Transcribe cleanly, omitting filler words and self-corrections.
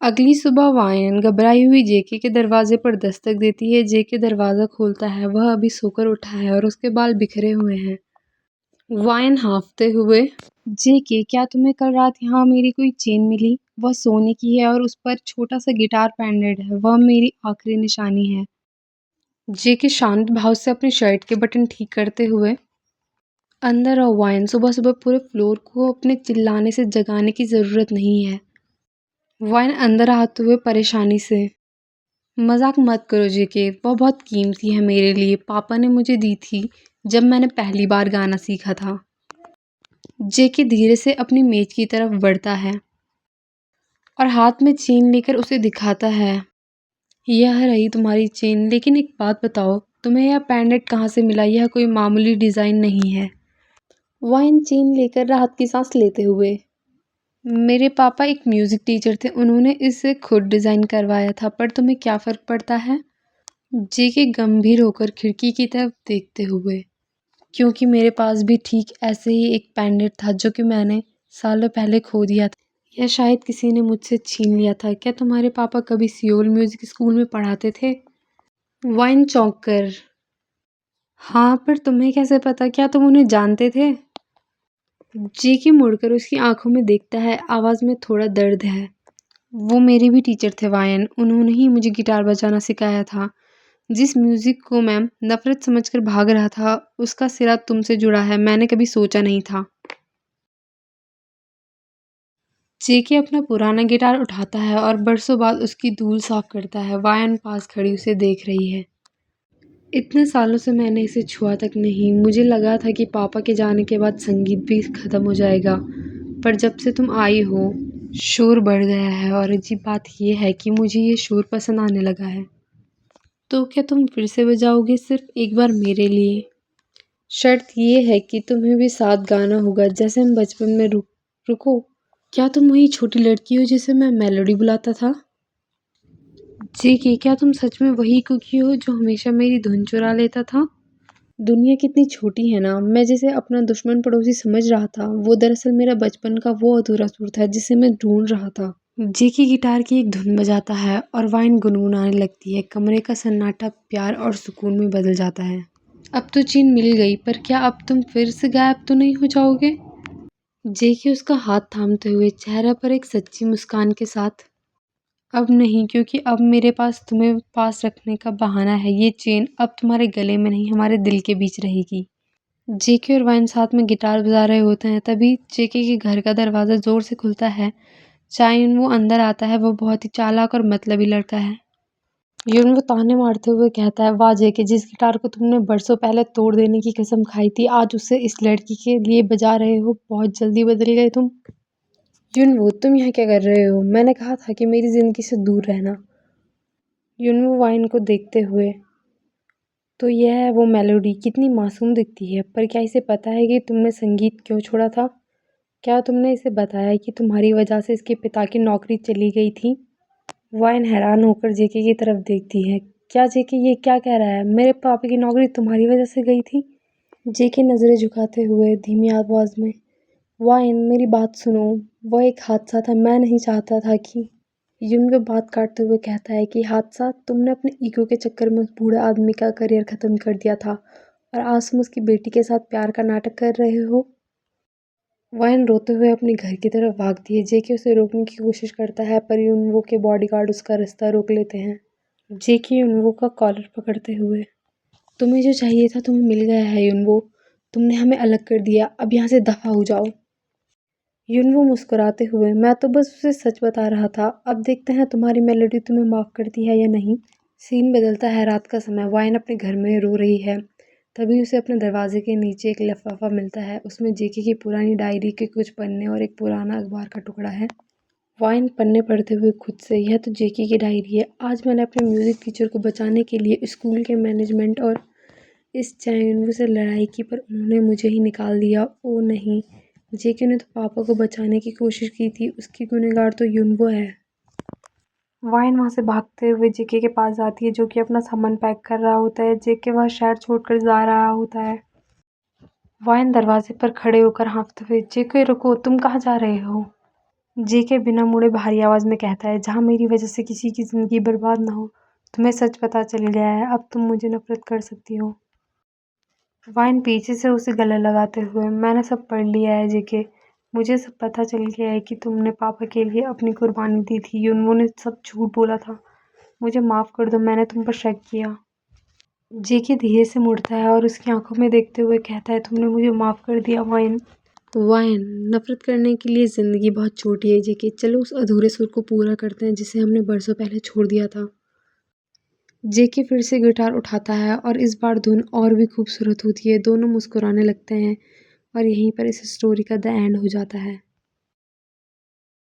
अगली सुबह वायन घबराई हुई जेके के दरवाजे पर दस्तक देती है। जेके दरवाज़ा खोलता है। वह अभी सोकर उठा है और उसके बाल बिखरे हुए हैं। वायन हाँफते हुए, जेके क्या तुम्हें कल रात यहाँ मेरी कोई चेन मिली? वह सोने की है और उस पर छोटा सा गिटार पेंडेंट है। वह मेरी आखिरी निशानी है। जेके शांत भाव से अपनी शर्ट के बटन ठीक करते हुए, अंदर आओ वायन, सुबह सुबह पूरे फ्लोर को अपने चिल्लाने से जगाने की ज़रूरत नहीं है। वायन अंदर आते हुए परेशानी से, मजाक मत करो जेके, वह बहुत कीमती है मेरे लिए। पापा ने मुझे दी थी जब मैंने पहली बार गाना सीखा था। जेके धीरे से अपनी मेज की तरफ बढ़ता है और हाथ में चेन लेकर उसे दिखाता है। यह रही तुम्हारी चेन, लेकिन एक बात बताओ, तुम्हें यह पेंडेंट कहाँ से मिला? यह कोई मामूली डिज़ाइन नहीं है। वाइन चेन लेकर राहत की सांस लेते हुए, मेरे पापा एक म्यूज़िक टीचर थे, उन्होंने इसे खुद डिज़ाइन करवाया था, पर तुम्हें क्या फ़र्क पड़ता है? जेके गंभीर होकर खिड़की की तरफ देखते हुए, क्योंकि मेरे पास भी ठीक ऐसे ही एक पेंडेंट था जो कि मैंने सालों पहले खो दिया था, या शायद किसी ने मुझसे छीन लिया था। क्या तुम्हारे पापा कभी सियोल म्यूज़िक स्कूल में पढ़ाते थे? वाइन चौंक कर, हाँ, पर तुम्हें कैसे पता? क्या तुम उन्हें जानते थे? जेके मुड़कर उसकी आंखों में देखता है, आवाज़ में थोड़ा दर्द है। वो मेरे भी टीचर थे वायन, उन्होंने ही मुझे गिटार बजाना सिखाया था। जिस म्यूज़िक को मैं नफ़रत समझकर भाग रहा था, उसका सिरा तुमसे जुड़ा है, मैंने कभी सोचा नहीं था। जेके अपना पुराना गिटार उठाता है और बरसों बाद उसकी धूल साफ करता है। वायन पास खड़ी उसे देख रही है। इतने सालों से मैंने इसे छुआ तक नहीं। मुझे लगा था कि पापा के जाने के बाद संगीत भी ख़त्म हो जाएगा, पर जब से तुम आई हो, शोर बढ़ गया है। और अजीब बात यह है कि मुझे ये शोर पसंद आने लगा है। तो क्या तुम फिर से बजाओगे, सिर्फ एक बार मेरे लिए? शर्त ये है कि तुम्हें भी साथ गाना होगा, जैसे हम बचपन में। रुको, क्या तुम वही छोटी लड़की हो जिसे मैं मेलोडी बुलाता था? जेके, क्या तुम सच में वही कुकी हो जो हमेशा मेरी धुन चुरा लेता था? दुनिया कितनी छोटी है ना। मैं जिसे अपना दुश्मन पड़ोसी समझ रहा था, वो दरअसल मेरा बचपन का वो अधूरा सुर था जिसे मैं ढूंढ रहा था। जेके गिटार की एक धुन बजाता है और वाइन गुनगुनाने लगती है। कमरे का सन्नाटा प्यार और सुकून में बदल जाता है। अब तो चीन मिल गई, पर क्या अब तुम फिर से गायब तो नहीं हो जाओगे? जेके उसका हाथ थामते हुए, चेहरे पर एक सच्ची मुस्कान के साथ, अब नहीं, क्योंकि अब मेरे पास तुम्हें पास रखने का बहाना है। ये चेन अब तुम्हारे गले में नहीं, हमारे दिल के बीच रहेगी। जेके और वाइन साथ में गिटार बजा रहे होते हैं, तभी जेके के घर का दरवाज़ा ज़ोर से खुलता है। चाइन वो अंदर आता है। वो बहुत ही चालाक और मतलबी लड़का है। यून वो ताने मारते हुए कहता है, वाह जेके, जिस गिटार को तुमने बरसों पहले तोड़ देने की कसम खाई थी, आज उसे इस लड़की के लिए बजा रहे हो। बहुत जल्दी बदल गए तुम। यूनवो, तुम यहाँ क्या कर रहे हो? मैंने कहा था कि मेरी ज़िंदगी से दूर रहना। यूनवो वाइन को देखते हुए, तो यह है वो मेलोडी, कितनी मासूम दिखती है, पर क्या इसे पता है कि तुमने संगीत क्यों छोड़ा था? क्या तुमने इसे बताया कि तुम्हारी वजह से इसके पिता की नौकरी चली गई थी? वाइन हैरान होकर जेके की तरफ देखती है। क्या जेके ये क्या कह रहा है? मेरे पापा की नौकरी तुम्हारी वजह से गई थी? जेके नज़रें झुकाते हुए धीमी आवाज़ में, वाइन मेरी बात सुनो, वह एक हादसा था, मैं नहीं चाहता था कि। यून बात काटते हुए कहता है कि हादसा? तुमने अपने ईगो के चक्कर में उस बूढ़े आदमी का करियर ख़त्म कर दिया था और आज तुम उसकी बेटी के साथ प्यार का नाटक कर रहे हो। वाइन रोते हुए अपने घर की तरफ भागती है। जेके उसे रोकने की कोशिश करता है, पर यूनवो के बॉडीगार्ड उसका रास्ता रोक लेते हैं। जेके यूनवो का कॉलर पकड़ते हुए, तुम्हें जो चाहिए था तुम्हें मिल गया है यूनवो, तुमने हमें अलग कर दिया, अब यहाँ से दफ़ा हो जाओ। यूनवो मुस्कुराते हुए, मैं तो बस उसे सच बता रहा था, अब देखते हैं तुम्हारी मेलोडी तुम्हें माफ़ करती है या नहीं। सीन बदलता है, रात का समय। वाइन अपने घर में रो रही है। तभी उसे अपने दरवाजे के नीचे एक लिफाफा मिलता है। उसमें जेके की पुरानी डायरी के कुछ पन्ने और एक पुराना अखबार का टुकड़ा है। वाइन पन्ने पढ़ते हुए खुद से, यह तो जेके की डायरी है। आज मैंने अपने म्यूज़िक टीचर को बचाने के लिए स्कूल के मैनेजमेंट और इस चैनवो से लड़ाई की, पर उन्होंने मुझे ही निकाल दिया। ओ नहीं, जेके ने तो पापा को बचाने की कोशिश की थी, उसकी गुनहगार तो यूनवो है। वाइन वहाँ से भागते हुए जेके के पास जाती है, जो कि अपना सामान पैक कर रहा होता है। जेके वह शहर छोड़कर जा रहा होता है। वाइन दरवाजे पर खड़े होकर हाँफते हुए, जेके रुको, तुम कहाँ जा रहे हो? जेके बिना मुड़े भारी आवाज़ में कहता है, जहाँ मेरी वजह से किसी की ज़िंदगी बर्बाद ना हो। तुम्हें सच पता चल गया है, अब तुम मुझे नफ़रत कर सकती हो। वाइन पीछे से उसे गले लगाते हुए, मैंने सब पढ़ लिया है जेके। मुझे सब पता चल गया है कि तुमने पापा के लिए अपनी कुर्बानी दी थी, उन्होंने सब झूठ बोला था। मुझे माफ़ कर दो, मैंने तुम पर शक किया। जेके धीरे से मुड़ता है और उसकी आंखों में देखते हुए कहता है, तुमने मुझे माफ़ कर दिया वाइन। वाइन, नफ़रत करने के लिए ज़िंदगी बहुत छोटी है जेके। चलो उस अधूरे सुर को पूरा करते हैं जिसे हमने बरसों पहले छोड़ दिया था। जेके फिर से गिटार उठाता है और इस बार धुन और भी खूबसूरत होती है। दोनों मुस्कुराने लगते हैं और यहीं पर इस स्टोरी का द एंड हो जाता है।